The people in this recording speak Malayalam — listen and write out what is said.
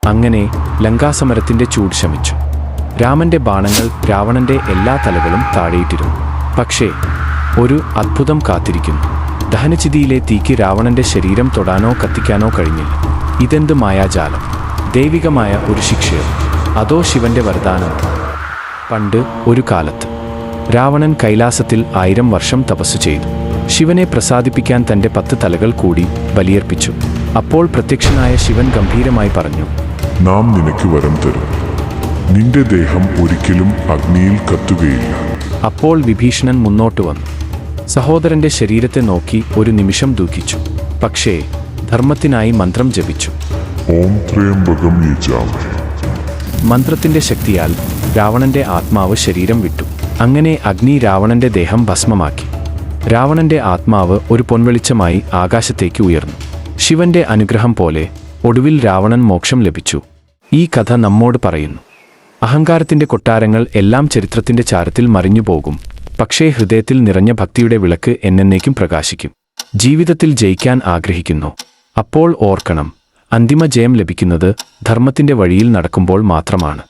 അങ്ങനെ ലങ്കാസമരത്തിന്റെ ചൂട് ശമിച്ചു. രാമന്റെ ബാണങ്ങൾ രാവണന്റെ എല്ലാ തലകളും താഴെയിട്ടിരുന്നു. പക്ഷേ ഒരു അത്ഭുതം കാത്തിരിക്കുന്നു. ദഹനചിതിയിലെ തീക്ക് രാവണന്റെ ശരീരം തൊടാനോ കത്തിക്കാനോ കഴിഞ്ഞില്ല. ഇതെന്ത് മായാജാലം! ദൈവികമായ ഒരു ശിക്ഷയോ അതോ ശിവന്റെ വരദാനം? പണ്ട് ഒരു കാലത്ത് രാവണൻ കൈലാസത്തിൽ 1000 വർഷം തപസ്സു ചെയ്തു. ശിവനെ പ്രസാദിപ്പിക്കാൻ തന്റെ 10 തലകൾ കൂടി ബലിയർപ്പിച്ചു. അപ്പോൾ പ്രത്യക്ഷനായ ശിവൻ ഗംഭീരമായി പറഞ്ഞു, നാം നിനക്ക് വരം തരും. നിന്റെ ദേഹം ഒരിക്കലും അഗ്നിയിൽ കത്തുകയില്ല. അപ്പോൾ വിഭീഷണൻ മുന്നോട്ട് വന്നു. സഹോദരന്റെ ശരീരത്തെ നോക്കി ഒരു നിമിഷം ദുഃഖിച്ചു. പക്ഷേ ധർമ്മത്തിനായി മന്ത്രം ജപിച്ചു. ഓം ത്രയംബകം യജാമഹേ. മന്ത്രത്തിന്റെ ശക്തിയാൽ രാവണന്റെ ആത്മാവ് ശരീരം വിട്ടു. അങ്ങനെ അഗ്നി രാവണന്റെ ദേഹം ഭസ്മമാക്കി. രാവണന്റെ ആത്മാവ് ഒരു പൊൻവെളിച്ചമായി ആകാശത്തേക്ക് ഉയർന്നു. ശിവന്റെ അനുഗ്രഹം പോലെ ഒടുവിൽ രാവണൻ മോക്ഷം ലഭിച്ചു. ഈ കഥ നമ്മോട് പറയുന്നു, അഹങ്കാരത്തിന്റെ കൊട്ടാരങ്ങൾ എല്ലാം ചരിത്രത്തിന്റെ ചാരത്തിൽ മറിഞ്ഞുപോകും. പക്ഷേ ഹൃദയത്തിൽ നിറഞ്ഞ ഭക്തിയുടെ വിളക്ക് എന്നേക്കും പ്രകാശിക്കും. ജീവിതത്തിൽ ജയിക്കാൻ ആഗ്രഹിക്കുന്നു? അപ്പോൾ ഓർക്കണം, അന്തിമ ജയം ലഭിക്കുന്നത് ധർമ്മത്തിന്റെ വഴിയിൽ നടക്കുമ്പോൾ മാത്രമാണ്.